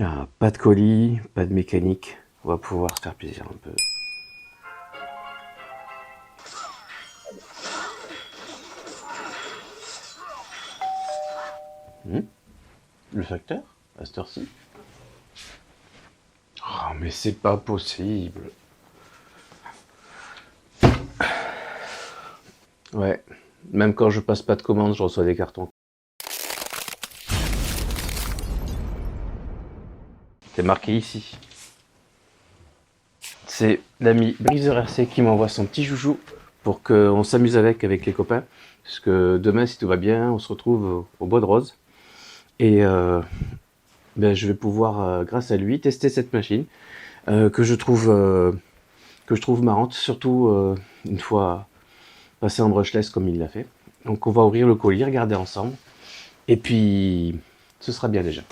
Ah, pas de colis, pas de mécanique. On va pouvoir se faire plaisir un peu. Le facteur, à cette heure-ci. Oh, mais c'est pas possible. Ouais, même quand je passe pas de commande, je reçois des cartons. C'est marqué ici. C'est l'ami Briseur RC qui m'envoie son petit joujou pour qu'on s'amuse avec les copains. Parce que demain, si tout va bien, on se retrouve au Bois de Rose. Et ben, je vais pouvoir, grâce à lui, tester cette machine que je trouve marrante, surtout une fois passé en brushless comme il l'a fait. Donc on va ouvrir le colis, regarder ensemble. Et puis, ce sera bien déjà.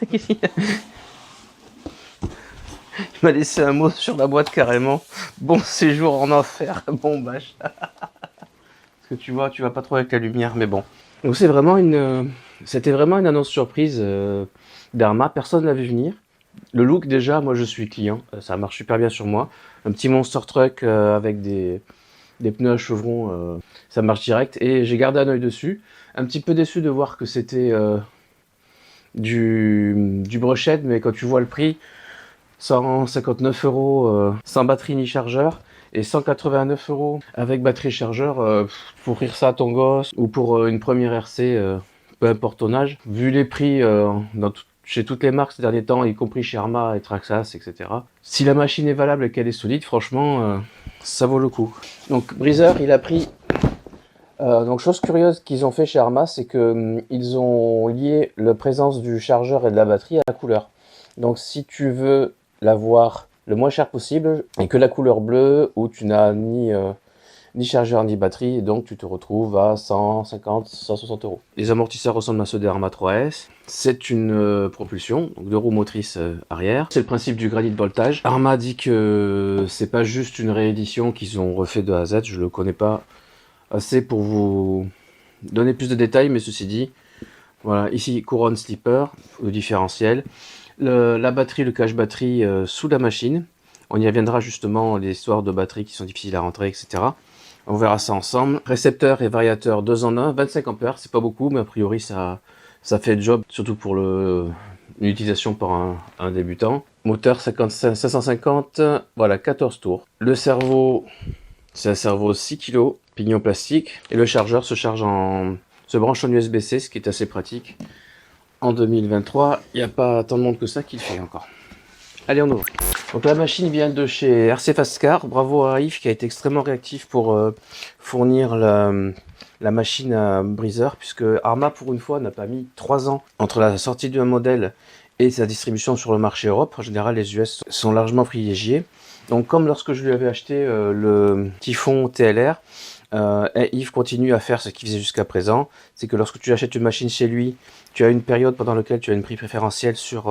Il m'a laissé un mot sur la boîte carrément. Bon séjour en enfer, bon bâche. Parce que tu vois, tu vas pas trop avec la lumière, mais bon. Donc c'est vraiment c'était vraiment une annonce surprise d'Arma. Personne ne l'a vu venir. Le look déjà, moi je suis client, ça marche super bien sur moi. Un petit monster truck avec des pneus à chevrons, ça marche direct. Et j'ai gardé un œil dessus. Un petit peu déçu de voir que c'était du brochet, mais quand tu vois le prix, 159 € sans batterie ni chargeur et 189 € avec batterie et chargeur, pour rire ça à ton gosse ou pour une première RC, peu importe ton âge. Vu les prix chez toutes les marques ces derniers temps, y compris chez Arma et Traxxas, etc. Si la machine est valable et qu'elle est solide, franchement, ça vaut le coup. Donc Breezer, il a pris donc chose curieuse qu'ils ont fait chez Arma, c'est que ils ont lié la présence du chargeur et de la batterie à la couleur. Donc si tu veux l'avoir le moins cher possible et que la couleur bleue où tu n'as ni chargeur ni batterie, et donc tu te retrouves à 150, 160 €. Les amortisseurs ressemblent à ceux des Arma 3S. C'est une propulsion, donc 2 roues motrices arrière. C'est le principe du gradient de voltage. Arma dit que c'est pas juste une réédition qu'ils ont refait de A à Z, je le connais pas assez pour vous donner plus de détails, mais ceci dit, voilà, ici couronne slipper, le différentiel, la batterie, le cache batterie sous la machine. On y reviendra justement, les histoires de batterie qui sont difficiles à rentrer, etc. On verra ça ensemble. Récepteur et variateur 2 en 1, 25 ampères, c'est pas beaucoup, mais a priori ça fait le job, surtout pour une utilisation par un débutant. Moteur 550, voilà, 14 tours. Le cerveau, c'est un cerveau 6 kg, pignon plastique, et le chargeur se branche en USB-C, ce qui est assez pratique. En 2023, il n'y a pas tant de monde que ça qui le fait encore. Allez, on ouvre. Donc la machine vient de chez RC Fastcar. Bravo à Yves qui a été extrêmement réactif pour fournir la machine à Breezer, puisque Arma pour une fois n'a pas mis 3 ans entre la sortie d'un modèle et sa distribution sur le marché Europe. En général, les US sont largement privilégiés. Donc comme lorsque je lui avais acheté le Typhon TLR, Yves continue à faire ce qu'il faisait jusqu'à présent. C'est que lorsque tu achètes une machine chez lui, tu as une période pendant laquelle tu as une prix préférentiel sur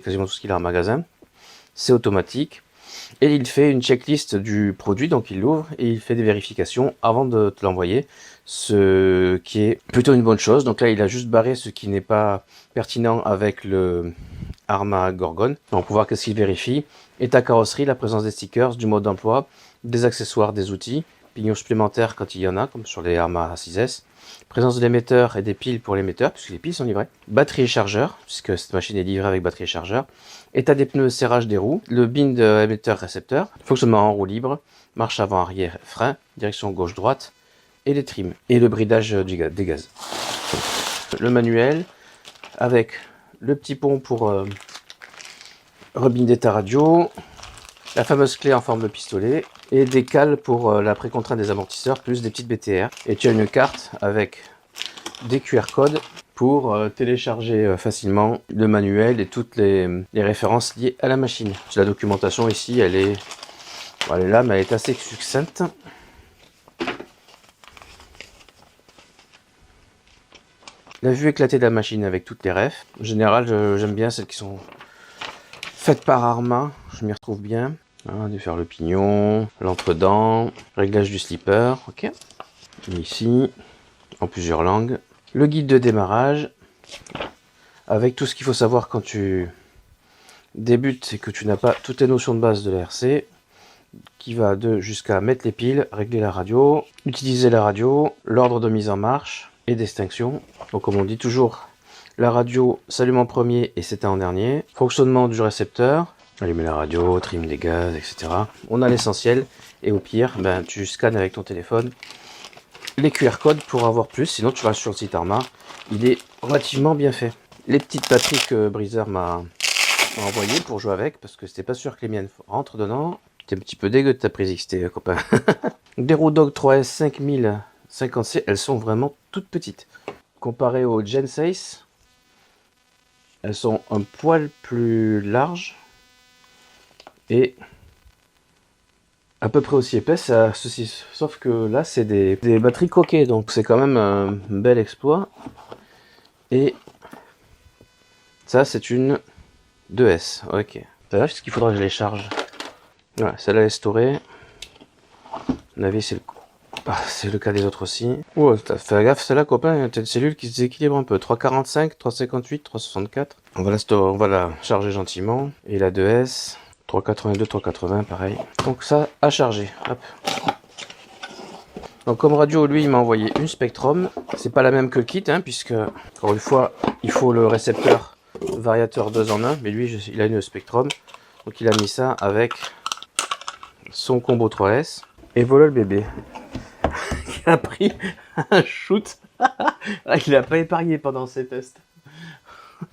quasiment tout ce qu'il a en magasin. C'est automatique. Et il fait une checklist du produit, donc il l'ouvre et il fait des vérifications avant de te l'envoyer, ce qui est plutôt une bonne chose. Donc là, il a juste barré ce qui n'est pas pertinent avec le Arma Gorgon. On peut voir qu'est-ce qu'il vérifie. État carrosserie, la présence des stickers, du mode d'emploi, des accessoires, des outils, pignons supplémentaires quand il y en a, comme sur les Arma 6S. Présence de l'émetteur et des piles pour l'émetteur, puisque les piles sont livrées. Batterie et chargeur, puisque cette machine est livrée avec batterie et chargeur. État des pneus, serrage des roues. Le bin de émetteur-récepteur. Fonctionnement en roue libre. Marche avant-arrière, frein. Direction gauche-droite. Et les trims. Et le bridage des gaz. Le manuel avec le petit pont pour rebinder ta radio. La fameuse clé en forme de pistolet. Et des cales pour la précontrainte des amortisseurs, plus des petites BTR. Et tu as une carte avec des QR codes pour télécharger facilement le manuel et toutes les références liées à la machine. La documentation ici, elle est là, mais elle est assez succincte. La vue éclatée de la machine avec toutes les refs. En général, j'aime bien celles qui sont faites par Arma, je m'y retrouve bien. Défaire le pignon, l'entre-dents, réglage du slipper, ok. Ici, en plusieurs langues. Le guide de démarrage, avec tout ce qu'il faut savoir quand tu débutes et que tu n'as pas toutes les notions de base de la RC, qui va de jusqu'à mettre les piles, régler la radio, utiliser la radio, l'ordre de mise en marche et d'extinction. Donc comme on dit toujours, la radio s'allume en premier et s'éteint en dernier. Fonctionnement du récepteur, allumer la radio, trim des gaz, etc. On a l'essentiel et au pire, ben, tu scannes avec ton téléphone les QR codes pour avoir plus, sinon tu vas sur le site Arma, il est relativement bien fait. Les petites batteries que Breezer m'a envoyées pour jouer avec, parce que c'était pas sûr que les miennes rentrent dedans. T'es un petit peu dégueu de ta prise XT, copain. Des Rodog 3S 5050C, elles sont vraiment toutes petites. Comparées aux Gen 6, elles sont un poil plus larges et à peu près aussi épaisses, sauf que là c'est des batteries coquées, donc c'est quand même un bel exploit. Et ça c'est une 2S, ok. Là, est-ce qu'il faudra que je les charge? Voilà, celle-là est storée. À mon avis, c'est le cas des autres aussi. Oh, t'as fait gaffe, celle-là, copain, t'as une cellule qui se déséquilibre un peu. 345, 358, 364. On va la charger gentiment. Et la 2S, 382, 380, pareil. Donc ça, à charger. Hop. Donc comme radio, lui, il m'a envoyé une Spectrum. C'est pas la même que le kit, hein, puisque, encore une fois, il faut le récepteur variateur 2 en 1. Mais lui, il a une Spectrum. Donc il a mis ça avec son combo 3S. Et voilà le bébé. Il a pris un shoot. Il a pas épargné pendant ses tests.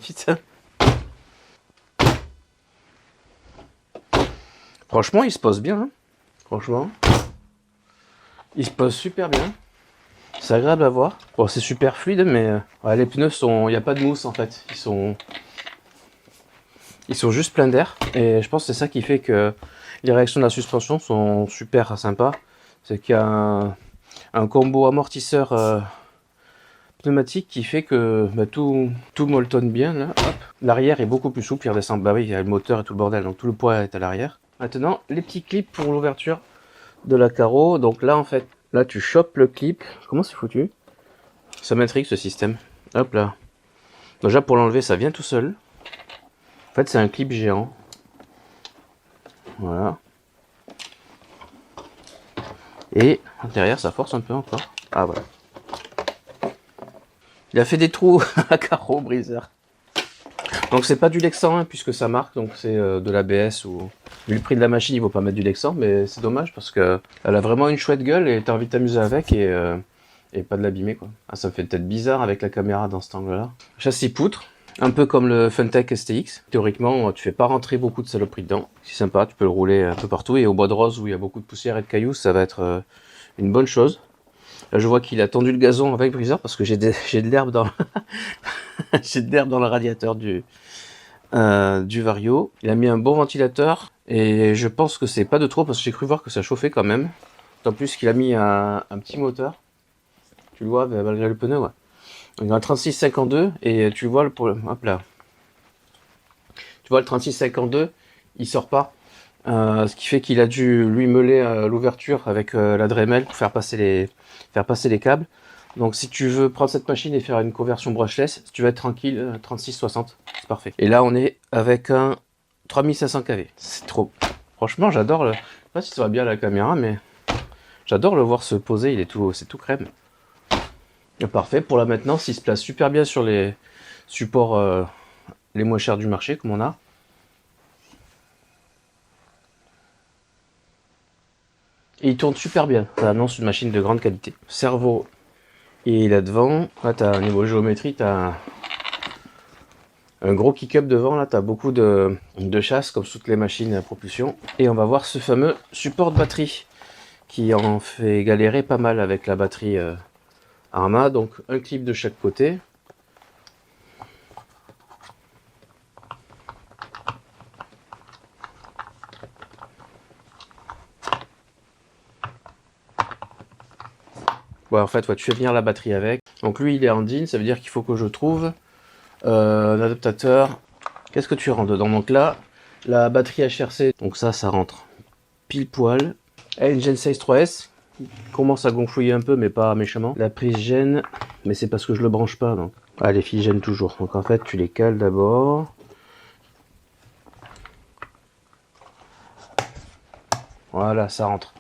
Putain. Franchement, il se pose bien. Hein. Franchement. Il se pose super bien. C'est agréable à voir. Bon, c'est super fluide, mais ouais, les pneus sont. Il n'y a pas de mousse en fait. Ils sont juste pleins d'air. Et je pense que c'est ça qui fait que les réactions de la suspension sont super sympas. C'est qu'il y a un combo amortisseur pneumatique qui fait que bah, tout molletonne bien. Là. L'arrière est beaucoup plus souple, il redescend. Bah oui, il y a le moteur et tout le bordel, donc tout le poids est à l'arrière. Maintenant, les petits clips pour l'ouverture de la carreau. Donc là, en fait, là tu chopes le clip. Comment c'est foutu? Ça m'intrigue ce système. Hop là. Déjà pour l'enlever, ça vient tout seul. En fait, c'est un clip géant. Voilà. Et derrière, ça force un peu encore. Ah voilà. Il a fait des trous à carreau, Breezer. Donc c'est pas du Lexan hein, puisque ça marque, donc c'est de l'ABS ou. Vu le prix de la machine, il vaut pas mettre du Lexan, mais c'est dommage parce que elle a vraiment une chouette gueule et t'as envie de t'amuser avec et pas de l'abîmer quoi. Ah, ça me fait peut-être bizarre avec la caméra dans cet angle-là. Châssis poutre. Un peu comme le Funtech STX. Théoriquement, tu fais pas rentrer beaucoup de saloperies dedans. C'est sympa, tu peux le rouler un peu partout. Et au bois de rose où il y a beaucoup de poussière et de cailloux, ça va être une bonne chose. Là, je vois qu'il a tendu le gazon avec Breezer parce que j'ai de l'herbe dans j'ai de l'herbe dans le radiateur du Vario. Il a mis un bon ventilateur et je pense que c'est pas de trop parce que j'ai cru voir que ça chauffait quand même. En plus qu'il a mis un petit moteur. Tu le vois malgré le pneu, ouais. Il y a un 3652 et tu vois le hop là. Tu vois le 3652, il sort pas. Ce qui fait qu'il a dû lui meuler l'ouverture avec la Dremel pour faire passer les câbles. Donc si tu veux prendre cette machine et faire une conversion brushless, tu vas être tranquille, 3660, c'est parfait. Et là on est avec un 3500 kV. C'est trop. Franchement j'adore le. Je sais pas si ça va bien à la caméra, mais j'adore le voir se poser, c'est tout crème. Parfait, pour la maintenance, il se place super bien sur les supports les moins chers du marché, comme on a. Et il tourne super bien, ça annonce une machine de grande qualité. Cerveau, il est là devant. Là, tu as niveau géométrie, tu as un gros kick-up devant. Là, tu as beaucoup de chasse, comme toutes les machines à propulsion. Et on va voir ce fameux support de batterie qui en fait galérer pas mal avec la batterie Arma, donc un clip de chaque côté. Ouais, en fait, ouais, tu fais venir la batterie avec. Donc lui, il est en DIN, ça veut dire qu'il faut que je trouve un adaptateur. Qu'est-ce que tu rentres dedans? Donc là, la batterie HRC, donc ça rentre pile poil. Et une Gen 6 3S qui commence à gonflouiller un peu, mais pas méchamment. La prise Gen Mais c'est parce que je le branche pas, donc. Ah, les fils gênent toujours. Donc en fait, tu les cales d'abord. Voilà, ça rentre.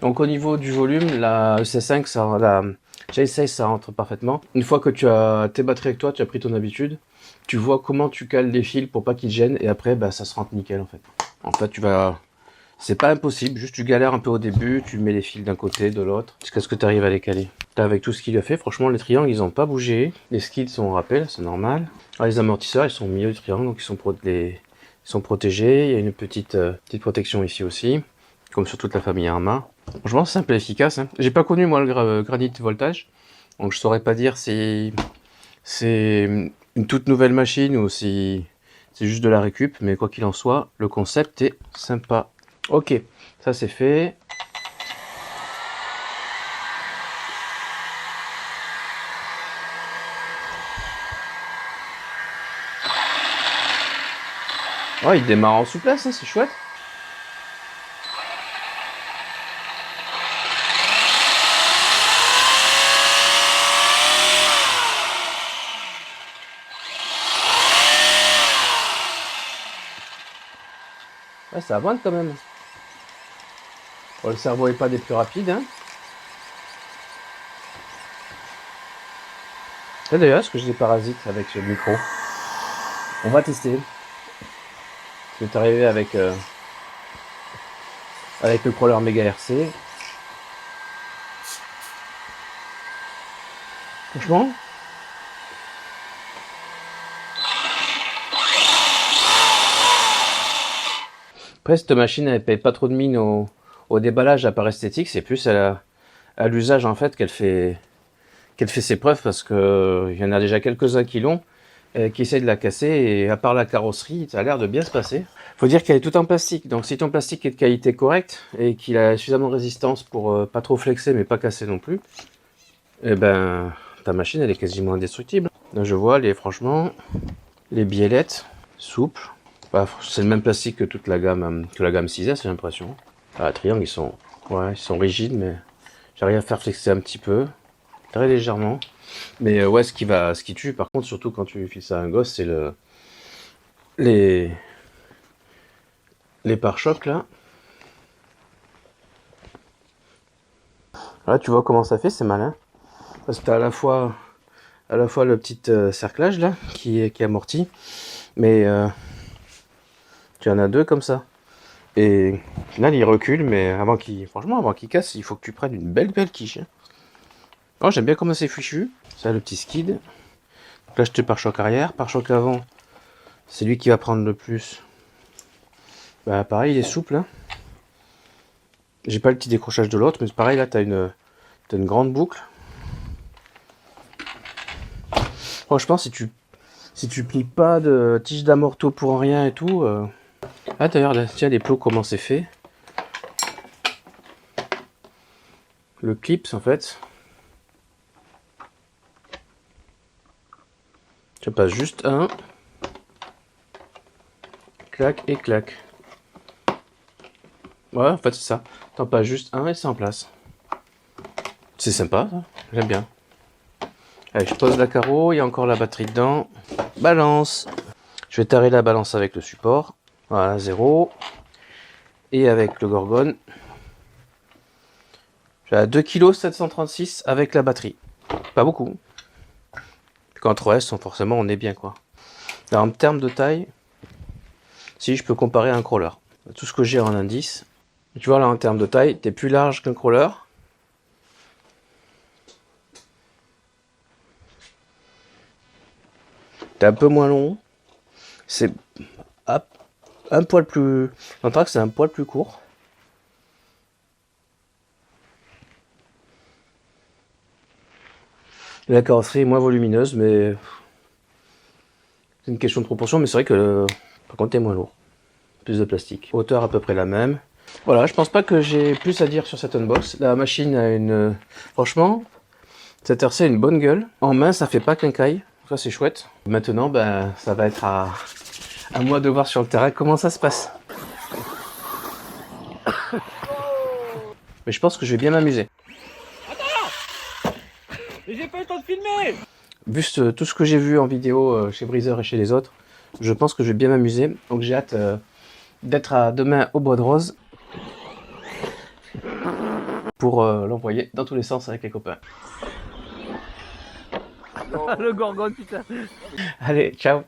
Donc au niveau du volume, la EC5, la J16, ça rentre parfaitement. Une fois que tu as tes batteries avec toi, tu as pris ton habitude, tu vois comment tu cales les fils pour pas qu'ils te gênent, et après, bah, ça se rentre nickel en fait. En fait, tu vas... C'est pas impossible, juste tu galères un peu au début, tu mets les fils d'un côté, de l'autre, jusqu'à ce que tu arrives à les caler. Là, avec tout ce qu'il a fait, franchement, les triangles, ils ont pas bougé. Les skids sont au rappel, c'est normal. Alors, les amortisseurs, ils sont au milieu du triangle, donc ils sont protégés. Il y a une petite protection ici aussi, comme sur toute la famille Arma. Franchement, c'est simple et efficace. Hein. J'ai pas connu, moi, le Granit Voltage, donc je saurais pas dire si c'est une toute nouvelle machine ou si c'est juste de la récup, mais quoi qu'il en soit, le concept est sympa. Ok, ça c'est fait. Oh, il démarre en souplesse, hein, c'est chouette. Ouais, ça avance quand même. Bon, le cerveau est pas des plus rapides. Hein. Et d'ailleurs, est-ce que j'ai des parasites avec ce micro? On va tester. Je vais arrivé avec le crawler Mega RC. Franchement, après cette machine elle paye pas trop de mine au déballage à part esthétique, c'est plus à l'usage en fait qu'elle fait ses preuves parce que il y en a déjà quelques-uns qui l'ont, qui essayent de la casser et à part la carrosserie, ça a l'air de bien se passer. Faut dire qu'elle est toute en plastique, donc si ton plastique est de qualité correcte et qu'il a suffisamment de résistance pour pas trop flexer mais pas casser non plus, et ben ta machine elle est quasiment indestructible. Là je vois franchement les biellettes souples. Bah, c'est le même plastique que toute la gamme 6S, j'ai l'impression. Ah, les triangles, ils sont rigides, mais j'arrive à faire flexer un petit peu, très légèrement. Mais ouais, ce qui tue, par contre, surtout quand tu files ça à un gosse, c'est les pare-chocs là. Là, tu vois comment ça fait, c'est malin. Parce que t'as à la fois le petit cerclage là qui amortit, mais tu en as deux comme ça. Et là, il recule, mais avant qu'il casse, il faut que tu prennes une belle quiche. Hein. Oh, j'aime bien comment c'est fichu. Ça, le petit skid. Donc là, je te pare-choc arrière. Pare-choc avant, c'est lui qui va prendre le plus. Bah, pareil, il est souple. Hein. J'ai pas le petit décrochage de l'autre, mais c'est pareil, là, t'as une grande boucle. Franchement, si tu plies pas de tige d'amorto pour rien et tout. Ah, d'ailleurs, là, tiens, les plots, comment c'est fait. Le clips, en fait. Tu passes juste un. Clac et clac. Ouais, en fait, c'est ça. T'en passes juste un et c'est en place. C'est sympa, ça. J'aime bien. Allez, je pose la carreau, il y a encore la batterie dedans. Balance. Je vais tarer la balance avec le support. Voilà, 0. Et avec le Gorgone. J'ai à 2,736 kg avec la batterie. Pas beaucoup. Quand 3S, forcément, on est bien, quoi. Alors, en termes de taille, si je peux comparer à un crawler. Tout ce que j'ai en indice. Tu vois, là, en termes de taille, t'es plus large qu'un crawler. T'es un peu moins long. C'est un poil plus... On dirait que c'est un poil plus court. La carrosserie est moins volumineuse, mais c'est une question de proportion. Mais c'est vrai que par contre, t'es moins lourd. Plus de plastique. Hauteur à peu près la même. Voilà, je pense pas que j'ai plus à dire sur cette unbox. La machine a une... Franchement, cette RC a une bonne gueule. En main, ça fait pas quincaille. Ça, c'est chouette. Maintenant, ben, ça va être à moi de voir sur le terrain comment ça se passe. Mais je pense que je vais bien m'amuser. Et j'ai pas eu le temps de filmer. Vu tout ce que j'ai vu en vidéo chez Breezer et chez les autres, je pense que je vais bien m'amuser. Donc j'ai hâte d'être à demain au Bois de Rose pour l'envoyer dans tous les sens avec les copains. Le gorgone, putain. Allez, ciao!